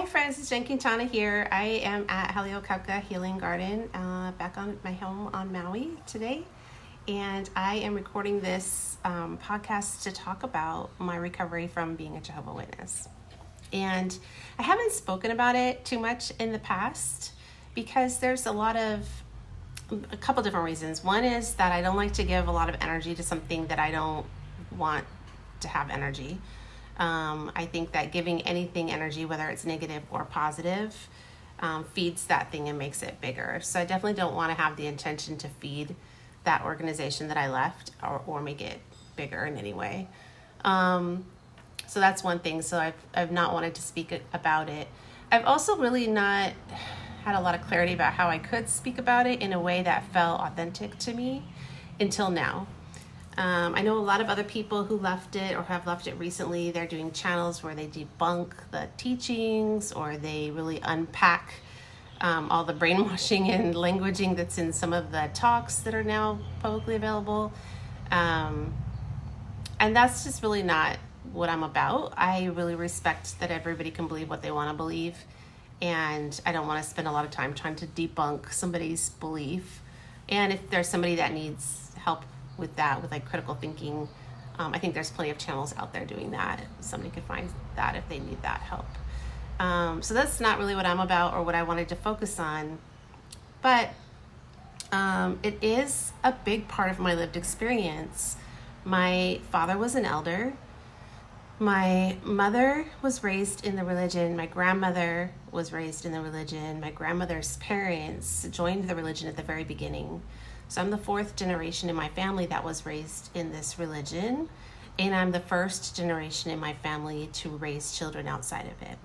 friends, it's Jen Quintana here. I am at Haleakala Healing Garden, back on my home on Maui today. And I am recording this podcast to talk about my recovery from being a Jehovah Witness. And I haven't spoken about it too much in the past because there's a couple different reasons. One is that I don't like to give a lot of energy to something that I don't want to have energy. I think that giving anything energy, whether it's negative or positive, feeds that thing and makes it bigger. So I definitely don't want to have the intention to feed that organization that I left or make it bigger in any way. So that's one thing. So I've not wanted to speak about it. I've also really not had a lot of clarity about how I could speak about it in a way that felt authentic to me until now. I know a lot of other people who left it or have left it recently. They're doing channels where they debunk the teachings or they really unpack all the brainwashing and languaging that's in some of the talks that are now publicly available. And that's just really not what I'm about. I really respect that everybody can believe what they want to believe. And I don't want to spend a lot of time trying to debunk somebody's belief. And if there's somebody that needs help with that, with like critical thinking, I think there's plenty of channels out there doing that. Somebody could find that if they need that help. So that's not really what I'm about or what I wanted to focus on. But it is a big part of my lived experience. My father was an elder. My mother was raised in the religion. My grandmother was raised in the religion. My grandmother's parents joined the religion at the very beginning. So I'm the fourth generation in my family that was raised in this religion, and I'm the first generation in my family to raise children outside of it.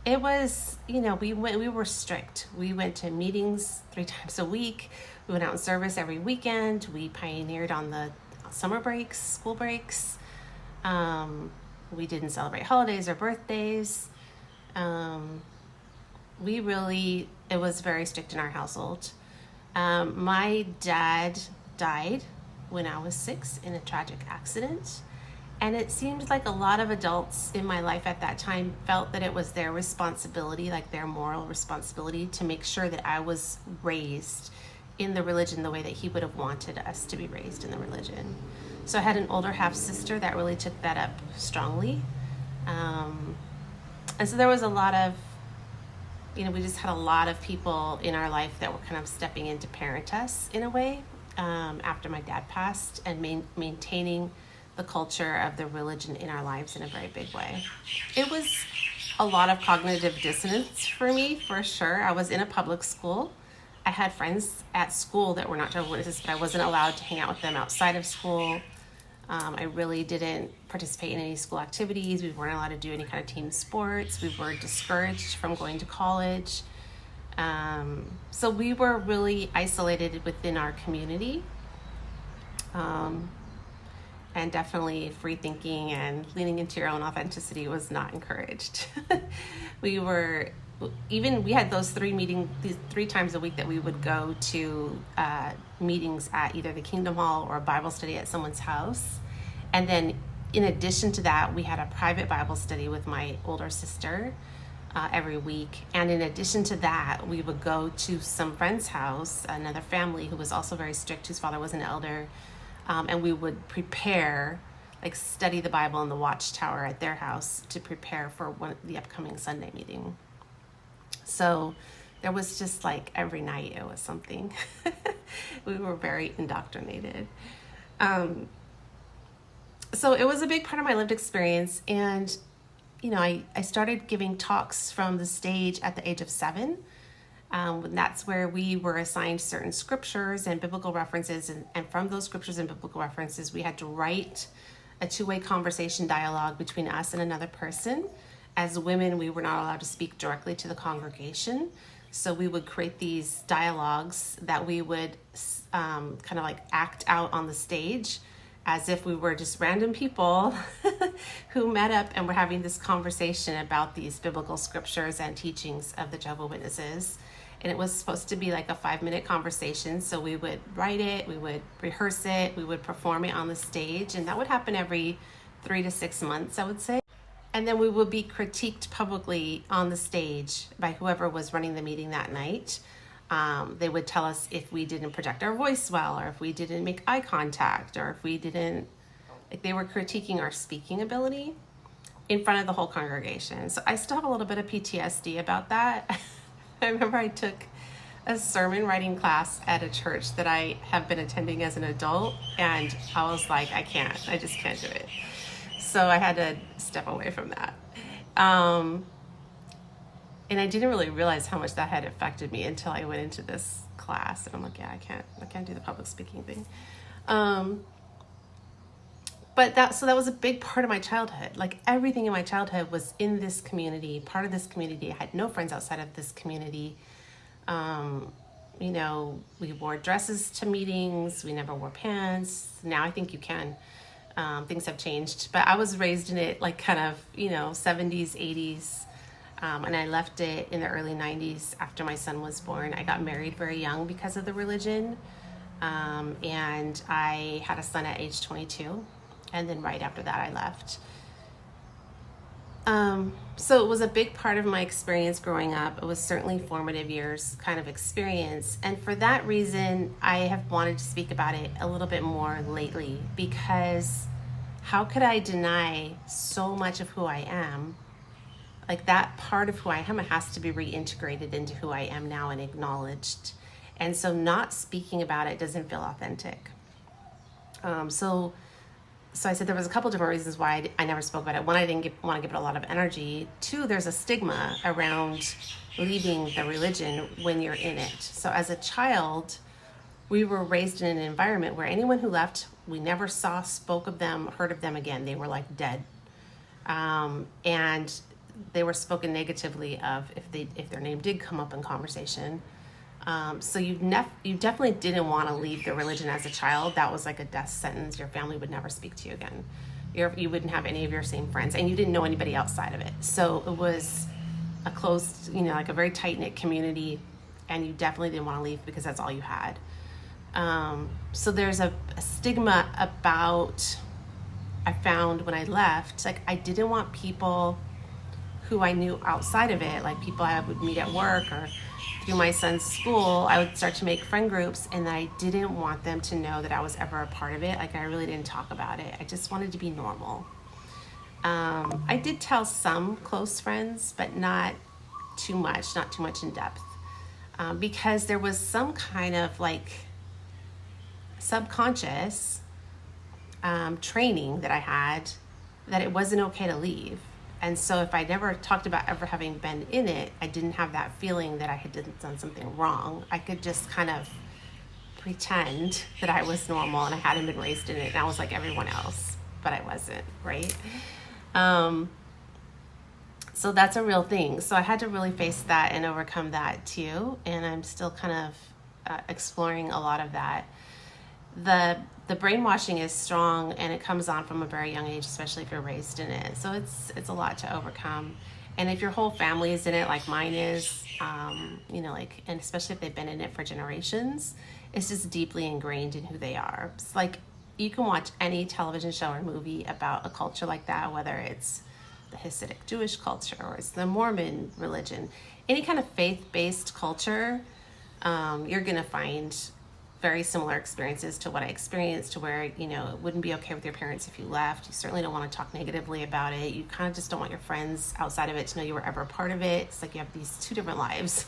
It was, we were strict. We went to meetings 3 times a week. We went out in service every weekend. We pioneered on the summer breaks, school breaks. We didn't celebrate holidays or birthdays. It was very strict in our household. My dad died when I was 6 in a tragic accident. And it seemed like a lot of adults in my life at that time felt that it was their responsibility, like their moral responsibility, to make sure that I was raised in the religion the way that he would have wanted us to be raised in the religion. So I had an older half sister that really took that up strongly. And so there was a lot of, we just had a lot of people in our life that were kind of stepping in to parent us in a way after my dad passed and maintaining the culture of the religion in our lives in a very big way. It was a lot of cognitive dissonance for me, for sure. I was in a public school. I had friends at school that were not Jehovah's Witnesses, but I wasn't allowed to hang out with them outside of school. I really didn't participate in any school activities. We weren't allowed to do any kind of team sports. We were discouraged from going to college. So we were really isolated within our community. And definitely free thinking and leaning into your own authenticity was not encouraged. We had those 3 times a week that we would go to meetings at either the Kingdom Hall or a Bible study at someone's house. And then in addition to that, we had a private Bible study with my older sister every week. And in addition to that, we would go to some friend's house, another family who was also very strict, whose father was an elder. And we would prepare, study the Bible in the watchtower at their house to prepare for the upcoming Sunday meeting. So there was just every night it was something. We were very indoctrinated. So it was a big part of my lived experience. And, I started giving talks from the stage at the age of 7. That's where we were assigned certain scriptures and biblical references. And from those scriptures and biblical references, we had to write a 2-way conversation dialogue between us and another person. As women, we were not allowed to speak directly to the congregation. So we would create these dialogues that we would act out on the stage as if we were just random people who met up and were having this conversation about these biblical scriptures and teachings of the Jehovah Witnesses. And it was supposed to be a 5-minute conversation. So we would write it, we would rehearse it, we would perform it on the stage. And that would happen every 3 to 6 months, I would say. And then we would be critiqued publicly on the stage by whoever was running the meeting that night. They would tell us if we didn't project our voice well, or if we didn't make eye contact, or if we didn't, like, they were critiquing our speaking ability in front of the whole congregation. So I still have a little bit of PTSD about that. I remember I took a sermon writing class at a church that I have been attending as an adult, and I was like, I just can't do it. So I had to step away from that. And I didn't really realize how much that had affected me until I went into this class, and I'm like, yeah, I can't do the public speaking thing. But that was a big part of my childhood. Like, everything in my childhood was in this community, part of this community. I had no friends outside of this community. We wore dresses to meetings. We never wore pants. Now I think you can. Things have changed, but I was raised in it, like, kind of, 70s, 80s. And I left it in the early 90s after my son was born. I got married very young because of the religion. And I had a son at age 22. And then right after that, I left. So it was a big part of my experience growing up. It was certainly formative years kind of experience. And for that reason, I have wanted to speak about it a little bit more lately, because how could I deny so much of who I am? Like, that part of who I am has to be reintegrated into who I am now and acknowledged. And so not speaking about it doesn't feel authentic. So I said there was a couple different reasons why I never spoke about it. One, I didn't want to give it a lot of energy. Two, there's a stigma around leaving the religion when you're in it. So as a child, we were raised in an environment where anyone who left, we never saw, spoke of them, heard of them again. They were like dead. And they were spoken negatively of if their name did come up in conversation. So you definitely didn't want to leave the religion as a child. That was like a death sentence. Your family would never speak to you again. You wouldn't have any of your same friends, and you didn't know anybody outside of it. So it was a closed, like a very tight-knit community, and you definitely didn't want to leave because that's all you had. So there's a stigma about, I found when I left, like, I didn't want people who I knew outside of it, like people I would meet at work or through my son's school. I would start to make friend groups, and I didn't want them to know that I was ever a part of it. Like, I really didn't talk about it. I just wanted to be normal. I did tell some close friends, but not too much in depth, because there was some kind of like subconscious training that I had that it wasn't okay to leave. And so if I never talked about ever having been in it, I didn't have that feeling that I had done something wrong. I could just kind of pretend that I was normal and I hadn't been raised in it, and I was like everyone else, but I wasn't, right? So that's a real thing. So I had to really face that and overcome that too. And I'm still kind of exploring a lot of that. The brainwashing is strong, and it comes on from a very young age, especially if you're raised in it. So it's a lot to overcome. And if your whole family is in it, like mine is, and especially if they've been in it for generations, it's just deeply ingrained in who they are. It's like, you can watch any television show or movie about a culture like that, whether it's the Hasidic Jewish culture or it's the Mormon religion, any kind of faith-based culture, you're going to find very similar experiences to what I experienced, to where, it wouldn't be okay with your parents if you left. You certainly don't want to talk negatively about it. You kind of just don't want your friends outside of it to know you were ever a part of it. It's like you have these two different lives.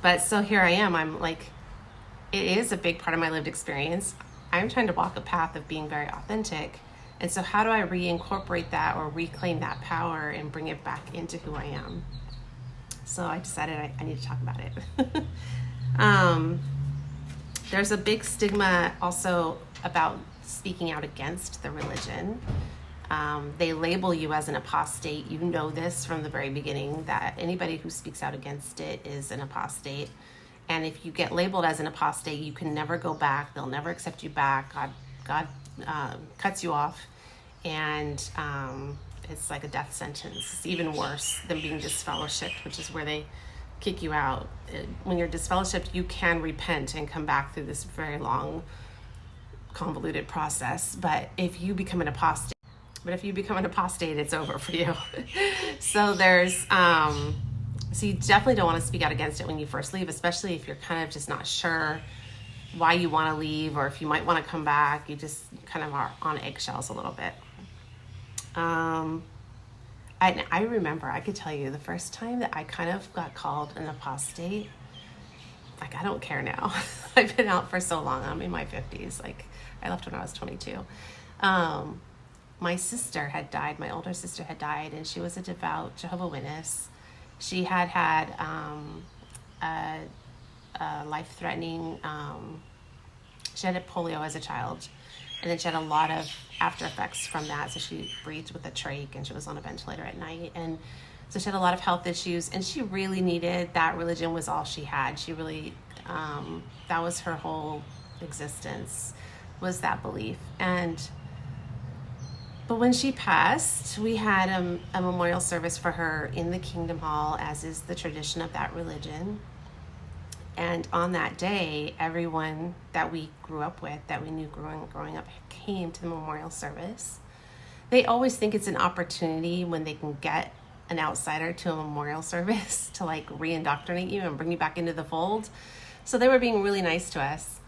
But so here I am. I'm like, it is a big part of my lived experience. I'm trying to walk a path of being very authentic. And so how do I reincorporate that or reclaim that power and bring it back into who I am? So I decided I need to talk about it. There's a big stigma also about speaking out against the religion. They label you as an apostate. You know this from the very beginning, that anybody who speaks out against it is an apostate. And if you get labeled as an apostate, you can never go back. They'll never accept you back. God cuts you off. And it's like a death sentence. It's even worse than being disfellowshipped, which is where they kick you out. When you're disfellowshipped, you can repent and come back through this very long, convoluted process. But if you become an apostate, But if you become an apostate, it's over for you. So so you definitely don't want to speak out against it when you first leave, especially if you're kind of just not sure why you want to leave or if you might want to come back. You just kind of are on eggshells a little bit. I remember, I could tell you the first time that I kind of got called an apostate, like, I don't care now. I've been out for so long. I'm in my 50s. Like, I left when I was 22. My sister had died. My older sister had died, and she was a devout Jehovah Witness. She had a life-threatening, she had polio as a child, and then she had a lot of after effects from that. So she breathed with a trach, and she was on a ventilator at night, and so she had a lot of health issues, and she really needed that. Religion was all she had. She really, that was her whole existence, was that belief. But when she passed, we had a memorial service for her in the Kingdom Hall, as is the tradition of that religion. And on that day, everyone that we grew up with, that we knew growing up, came to the memorial service. They always think it's an opportunity when they can get an outsider to a memorial service to like re-indoctrinate you and bring you back into the fold. So they were being really nice to us.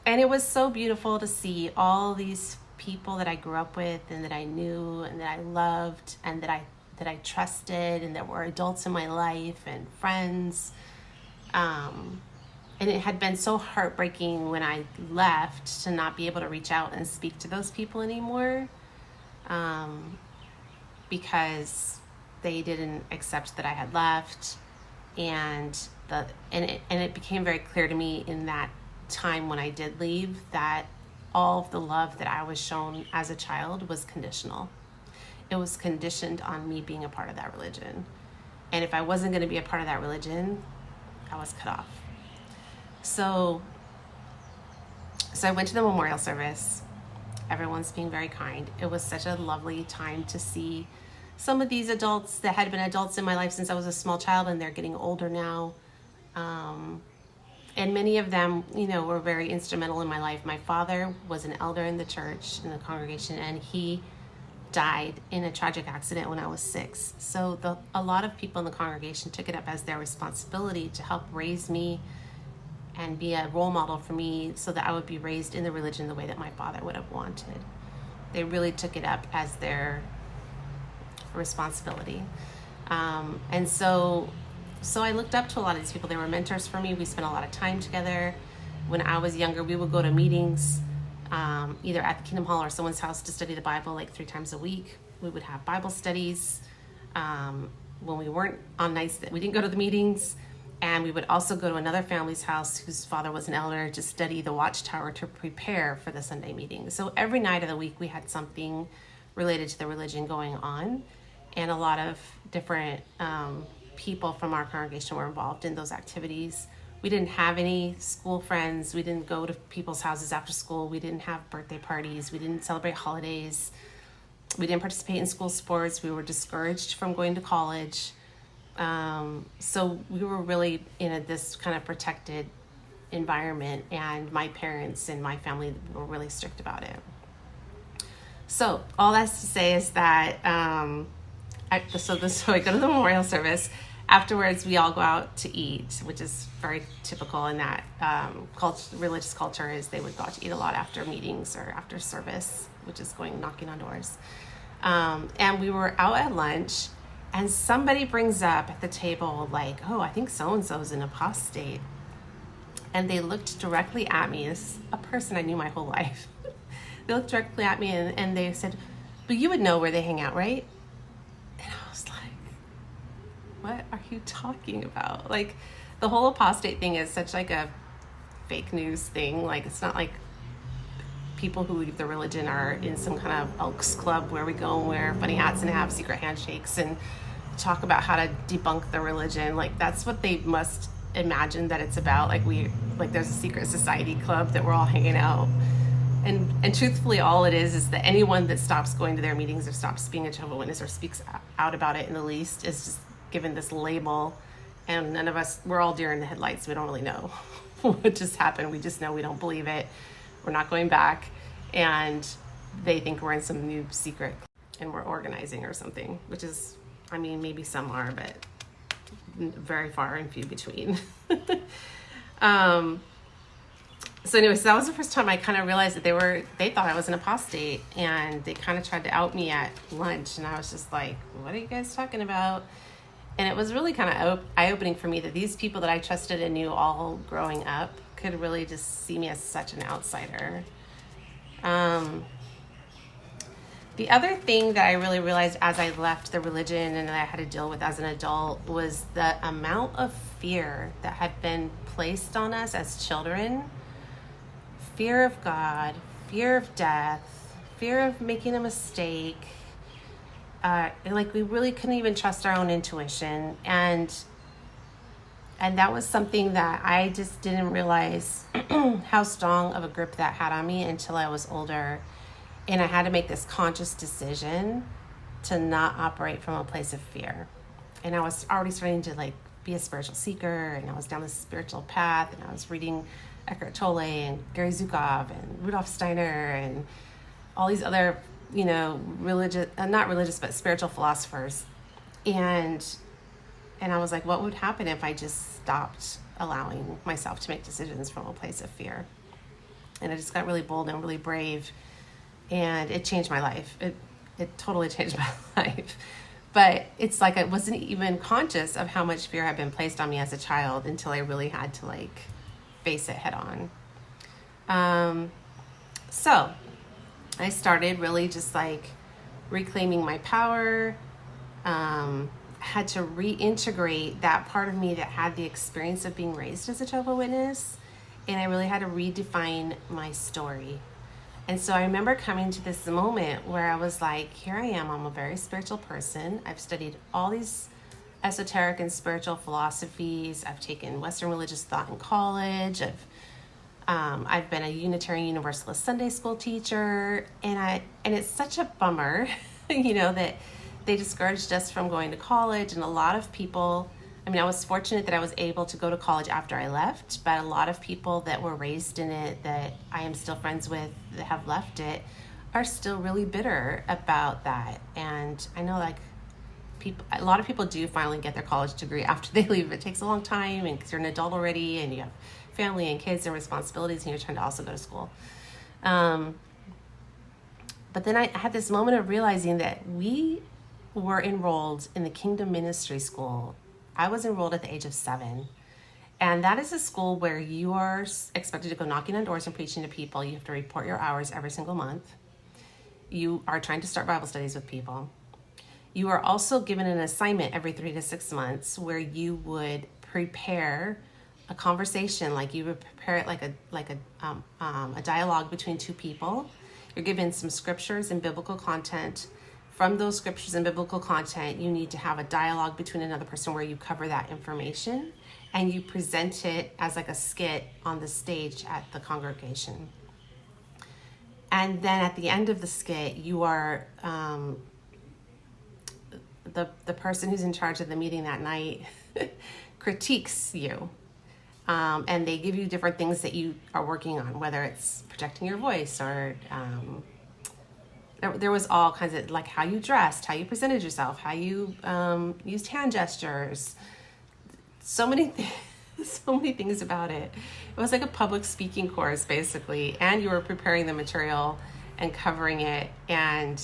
And it was so beautiful to see all these people that I grew up with and that I knew and that I loved and that I trusted and that were adults in my life and friends. And it had been so heartbreaking when I left to not be able to reach out and speak to those people anymore, because they didn't accept that I had left, and it became very clear to me in that time when I did leave that all of the love that I was shown as a child was conditional. It was conditioned on me being a part of that religion. And if I wasn't going to be a part of that religion, I was cut off. So I went to the memorial service. Everyone's being very kind. It was such a lovely time to see some of these adults that had been adults in my life since I was a small child, and they're getting older now. And many of them, were very instrumental in my life. My father was an elder in the church, in the congregation, and he died in a tragic accident when I was 6. So a lot of people in the congregation took it up as their responsibility to help raise me and be a role model for me so that I would be raised in the religion the way that my father would have wanted. They really took it up as their responsibility. And so I looked up to a lot of these people. They were mentors for me. We spent a lot of time together. When I was younger, we would go to meetings, either at the Kingdom Hall or someone's house to study the Bible like 3 times a week. We would have Bible studies. When we weren't on nights that we didn't go to the meetings, and we would also go to another family's house whose father was an elder to study the Watchtower to prepare for the Sunday meeting. So every night of the week we had something related to the religion going on, and a lot of different people from our congregation were involved in those activities. We didn't have any school friends. We didn't go to people's houses after school. We didn't have birthday parties. We didn't celebrate holidays. We didn't participate in school sports. We were discouraged from going to college. So we were really in this kind of protected environment, and my parents and my family were really strict about it. So all that's to say is that so I go to the memorial service. Afterwards, we all go out to eat, which is very typical in that religious culture. Is they would go out to eat a lot after meetings or after service, which is going knocking on doors. And we were out at lunch, and somebody brings up at the table like, "Oh, I think so-and-so is an apostate." And they looked directly at me. This is a person I knew my whole life. They looked directly at me and they said, "But you would know where they hang out, right?" And I was like, what are you talking about? Like, the whole apostate thing is such like a fake news thing. Like, it's not like people who leave the religion are in some kind of Elks Club where we go and wear funny hats and have secret handshakes and talk about how to debunk the religion. Like, that's what they must imagine that it's about. Like there's a secret society club that we're all hanging out. And truthfully, all it is that anyone that stops going to their meetings or stops being a Jehovah's Witness or speaks out about it in the least is just given this label, and none of us, we're all deer in the headlights. We don't really know what just happened. We just know we don't believe it. We're not going back, and they think we're in some new secret. and we're organizing or something, which is, I mean, maybe some are, but very far and few between. So anyway, so that was the first time I kind of realized that they thought I was an apostate, and they kind of tried to out me at lunch, and I was just like, what are you guys talking about? And it was really kind of eye-opening for me that these people that I trusted and knew all growing up could really just see me as such an outsider. The other thing that I really realized as I left the religion and that I had to deal with as an adult was the amount of fear that had been placed on us as children. Fear of God, fear of death, fear of making a mistake. Like we really couldn't even trust our own intuition. And that was something that I just didn't realize how strong of a grip that had on me until I was older. And I had to make this conscious decision to not operate from a place of fear. And I was already starting to like be a spiritual seeker, and I was down this spiritual path, and I was reading Eckhart Tolle and Gary Zukov and Rudolf Steiner and all these other, religious, not religious, but spiritual philosophers. And I was like, what would happen if I just stopped allowing myself to make decisions from a place of fear? And I just got really bold and really brave, and it changed my life. It totally changed my life. But it's like I wasn't even conscious of how much fear had been placed on me as a child until I really had to like face it head on. So I started really just like reclaiming my power, had to reintegrate that part of me that had the experience of being raised as a Jehovah Witness, and I really had to redefine my story. And so I remember coming to this moment where I was like, here I am, I'm a very spiritual person. I've studied all these esoteric and spiritual philosophies. I've taken Western religious thought in college. I've been a Unitarian Universalist Sunday school teacher. And it's such a bummer, that they discouraged us from going to college. And a lot of people, I was fortunate that I was able to go to college after I left, but a lot of people that were raised in it that I am still friends with that have left it are still really bitter about that. And I know a lot of people do finally get their college degree after they leave. It takes a long time, and because you're an adult already and you have family and kids and responsibilities, and you're trying to also go to school. But then I had this moment of realizing that we were enrolled in the Kingdom Ministry School. I was enrolled at the age of 7. And that is a school where you are expected to go knocking on doors and preaching to people. You have to report your hours every single month. You are trying to start Bible studies with people. You are also given an assignment every 3 to 6 months where you would prepare a conversation, like you would prepare it like a dialogue between two people. You're given some scriptures and biblical content. From those scriptures and biblical content, you need to have a dialogue between another person where you cover that information and you present it as like a skit on the stage at the congregation. And then at the end of the skit, you are the person who's in charge of the meeting that night critiques you. And they give you different things that you are working on, whether it's protecting your voice or there was all kinds of, like, how you dressed, how you presented yourself, how you used hand gestures, so many things about it. It was like a public speaking course, basically, and you were preparing the material and covering it, and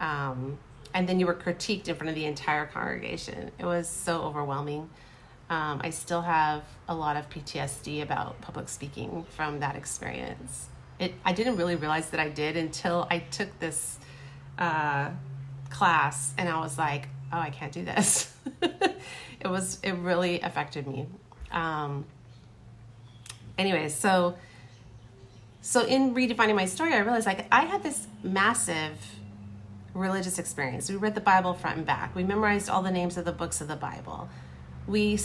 then you were critiqued in front of the entire congregation. It was so overwhelming. I still have a lot of PTSD about public speaking from that experience. I didn't really realize that I did until I took this class, and I was like, oh, I can't do this. It really affected me. Anyways, so in redefining my story, I realized like I had this massive religious experience. We read the Bible front and back. We memorized all the names of the books of the Bible. We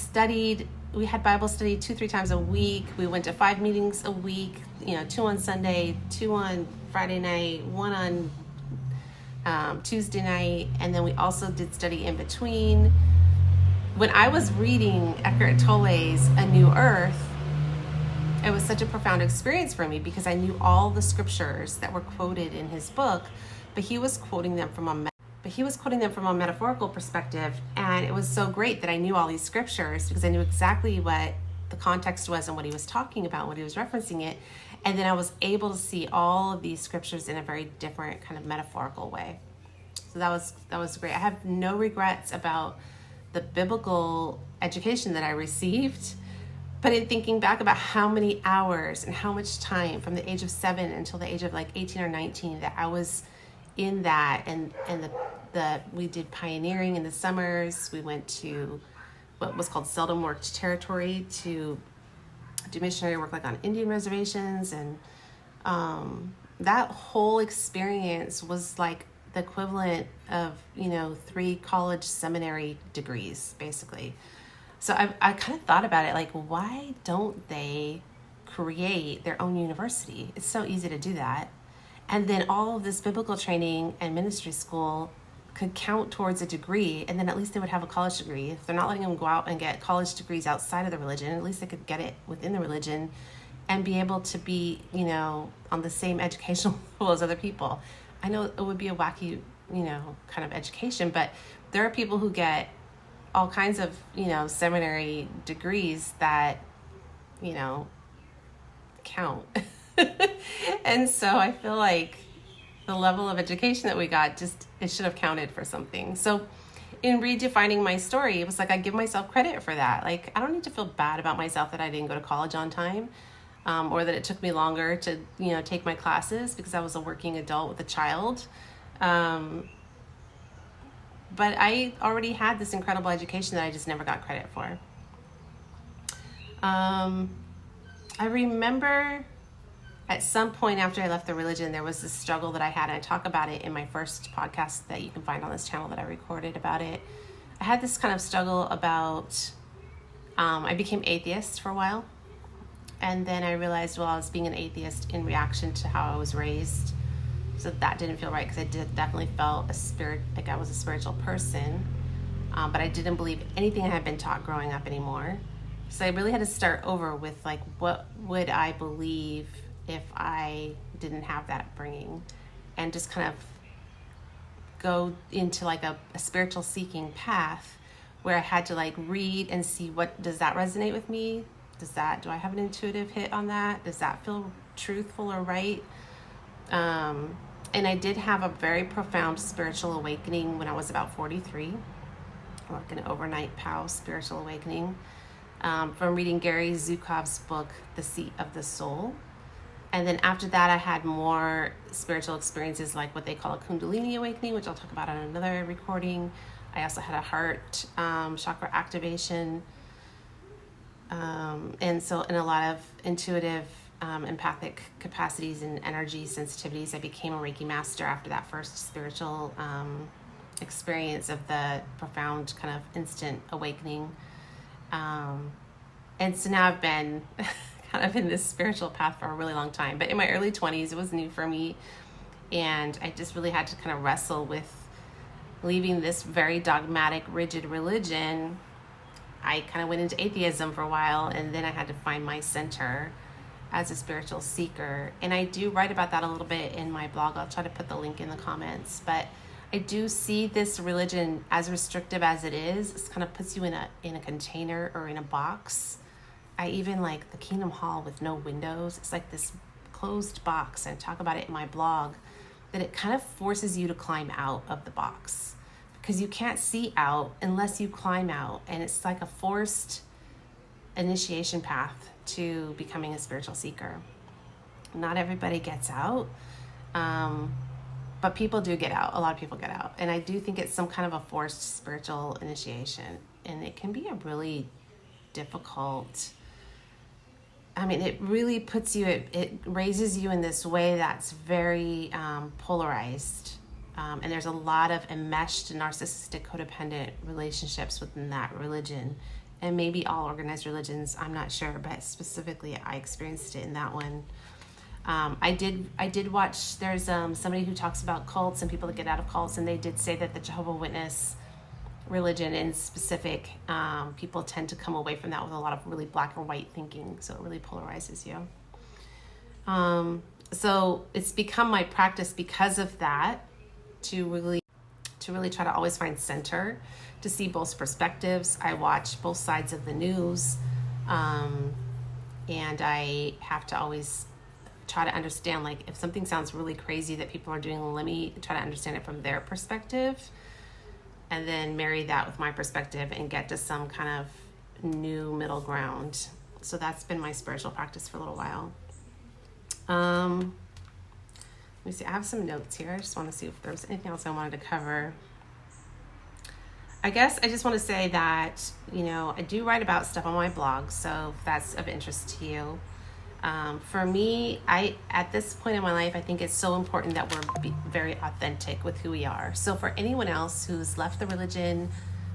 had Bible study 2-3 times a week. We went to 5 meetings a week, 2 on Sunday, 2 on Friday night, 1 on Tuesday night. And then we also did study in between. When I was reading Eckhart Tolle's A New Earth, it was such a profound experience for me because I knew all the scriptures that were quoted in his book, but he was quoting them from a but he was quoting them from a metaphorical perspective. And it was so great that I knew all these scriptures because I knew exactly what the context was and what he was talking about, what he was referencing it. And then I was able to see all of these scriptures in a very different kind of metaphorical way. So that was great. I have no regrets about the biblical education that I received, but in thinking back about how many hours and how much time from the age of 7 until the age of like 18 or 19 that I was in that, and we did pioneering in the summers. We went to what was called seldom worked territory to do missionary work like on Indian reservations, and that whole experience was like the equivalent of 3 college seminary degrees basically. So I kind of thought about it like, why don't they create their own university? It's so easy to do that. And then all of this biblical training and ministry school could count towards a degree, and then at least they would have a college degree. If they're not letting them go out and get college degrees outside of the religion, at least they could get it within the religion and be able to be, on the same educational level as other people. I know it would be a wacky, kind of education, but there are people who get all kinds of, seminary degrees that, count. And so I feel like the level of education that we got, it should have counted for something. So in redefining my story, it was like I give myself credit for that. Like, I don't need to feel bad about myself that I didn't go to college on time, or that it took me longer to, take my classes because I was a working adult with a child. But I already had this incredible education that I just never got credit for. I remember at some point after I left the religion, there was this struggle that I had, and I talk about it in my first podcast that you can find on this channel that I recorded about it. I had this kind of struggle about, I became atheist for a while, and then I realized, I was being an atheist in reaction to how I was raised, so that didn't feel right because I definitely felt like I was a spiritual person, but I didn't believe anything I had been taught growing up anymore. So I really had to start over with like, what would I believe if I didn't have that upbringing, and just kind of go into like a spiritual seeking path where I had to like read and see, what does that resonate with me? Do I have an intuitive hit on that? Does that feel truthful or right? And I did have a very profound spiritual awakening when I was about 43, like an overnight POW spiritual awakening, from reading Gary Zukav's book, The Seat of the Soul. And then after that, I had more spiritual experiences like what they call a Kundalini awakening, which I'll talk about on another recording. I also had a heart chakra activation. And a lot of intuitive, empathic capacities and energy sensitivities. I became a Reiki master after that first spiritual experience of the profound kind of instant awakening. And so now I've been kind of in this spiritual path for a really long time. But in my early 20s, it was new for me. And I just really had to kind of wrestle with leaving this very dogmatic, rigid religion. I kind of went into atheism for a while, and then I had to find my center as a spiritual seeker. And I do write about that a little bit in my blog. I'll try to put the link in the comments. But I do see this religion, as restrictive as it is, it kind of puts you in a container or in a box. I even like the Kingdom Hall with no windows. It's like this closed box. I talk about it in my blog, that it kind of forces you to climb out of the box because you can't see out unless you climb out. And it's like a forced initiation path to becoming a spiritual seeker. Not everybody gets out, but people do get out. A lot of people get out. And I do think it's some kind of a forced spiritual initiation. And it can be a really difficult, it really puts you, it raises you in this way that's very polarized. And there's a lot of enmeshed narcissistic codependent relationships within that religion. And maybe all organized religions, I'm not sure, but specifically I experienced it in that one. I did watch, there's somebody who talks about cults and people that get out of cults, and they did say that the Jehovah Witness religion in specific, people tend to come away from that with a lot of really black and white thinking, so it really polarizes you. So it's become my practice because of that to to really try to always find center, to see both perspectives. I watch both sides of the news, and I have to always try to understand, like, if something sounds really crazy that people are doing, let me try to understand it from their perspective, and then marry that with my perspective and get to some kind of new middle ground. So that's been my spiritual practice for a little while. Let me see, I have some notes here. I just want to see if there's anything else I wanted to cover. I guess I just want to say that, I do write about stuff on my blog, so if that's of interest to you. For me, at this point in my life, I think it's so important that we're very authentic with who we are. So for anyone else who's left the religion,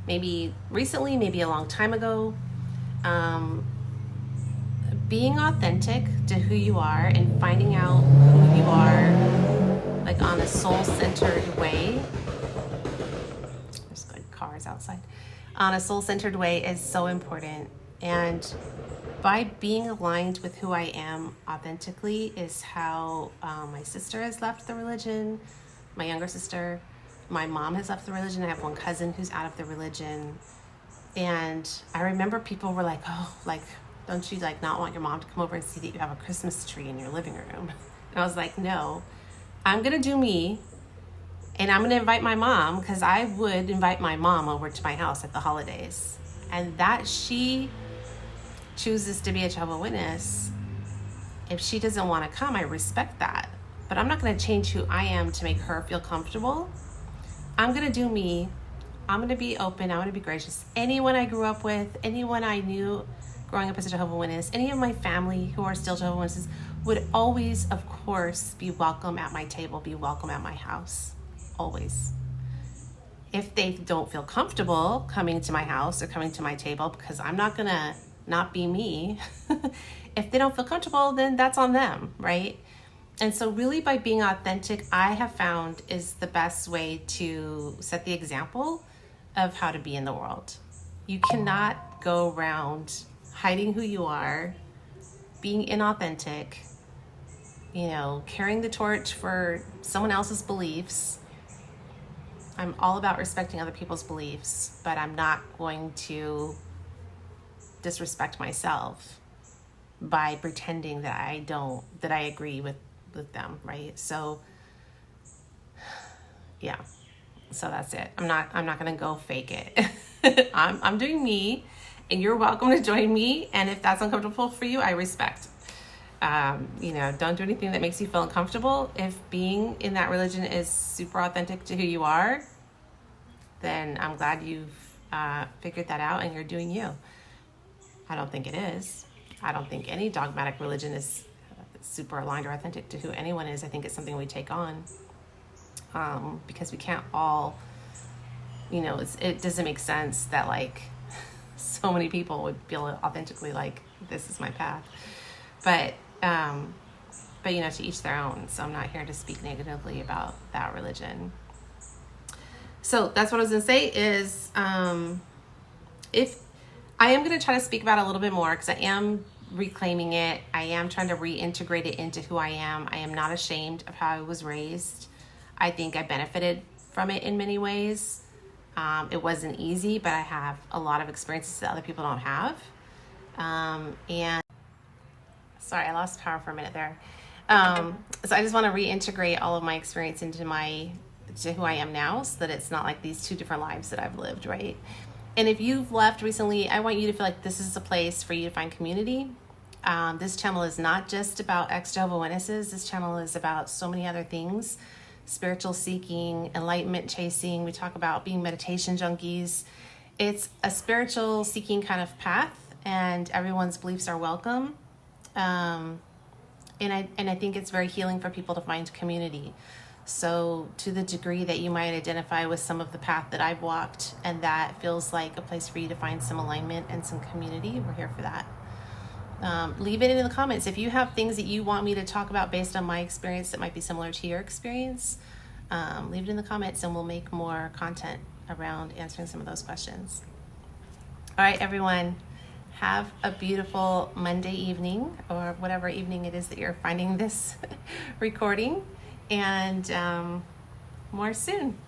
maybe recently, maybe a long time ago, being authentic to who you are and finding out who you are, like, on a soul-centered way. There's good cars outside. On a soul-centered way is so important. And by being aligned with who I am authentically is how my sister has left the religion, my younger sister. My mom has left the religion. I have one cousin who's out of the religion. And I remember people were like, oh, like, don't you, like, not want your mom to come over and see that you have a Christmas tree in your living room? And I was like, no, I'm going to do me. And I'm going to invite my mom, because I would invite my mom over to my house at the holidays. And that she chooses to be a Jehovah Witness, if she doesn't want to come, I respect that. But I'm not going to change who I am to make her feel comfortable. I'm going to do me. I'm going to be open. I'm going to be gracious. Anyone I grew up with, anyone I knew growing up as a Jehovah Witness, any of my family who are still Jehovah Witnesses would always, of course, be welcome at my table, be welcome at my house. Always. If they don't feel comfortable coming to my house or coming to my table, because I'm not going to not be me, if they don't feel comfortable, then that's on them, right? And so really, by being authentic, I have found is the best way to set the example of how to be in the world. You cannot go around hiding who you are, being inauthentic, carrying the torch for someone else's beliefs. I'm all about respecting other people's beliefs, but I'm not going to disrespect myself by pretending that I agree with them, right? So yeah, so that's it. I'm not gonna go fake it. I'm doing me, and you're welcome to join me. And if that's uncomfortable for you, I respect. Don't do anything that makes you feel uncomfortable. If being in that religion is super authentic to who you are, then I'm glad you've figured that out and you're doing you. I don't think it is. I don't think any dogmatic religion is super aligned or authentic to who anyone is. I think it's something we take on because we can't all, it doesn't make sense that, like, so many people would feel authentically like this is my path. But to each their own. So I'm not here to speak negatively about that religion. So that's what I was going to say is if I am going to try to speak about it a little bit more, because I am reclaiming it. I am trying to reintegrate it into who I am. I am not ashamed of how I was raised. I think I benefited from it in many ways. It wasn't easy, but I have a lot of experiences that other people don't have. And sorry, I lost power for a minute there. So I just want to reintegrate all of my experience into who I am now, so that it's not like these two different lives that I've lived, right? And if you've left recently, I want you to feel like this is a place for you to find community. This channel is not just about ex-Jehovah Witnesses. This channel is about so many other things. Spiritual seeking, enlightenment chasing. We talk about being meditation junkies. It's a spiritual seeking kind of path, and everyone's beliefs are welcome. And I think it's very healing for people to find community. So to the degree that you might identify with some of the path that I've walked, and that feels like a place for you to find some alignment and some community, we're here for that. Leave it in the comments. If you have things that you want me to talk about based on my experience that might be similar to your experience, leave it in the comments and we'll make more content around answering some of those questions. All right, everyone, have a beautiful Monday evening, or whatever evening it is that you're finding this recording, and more soon.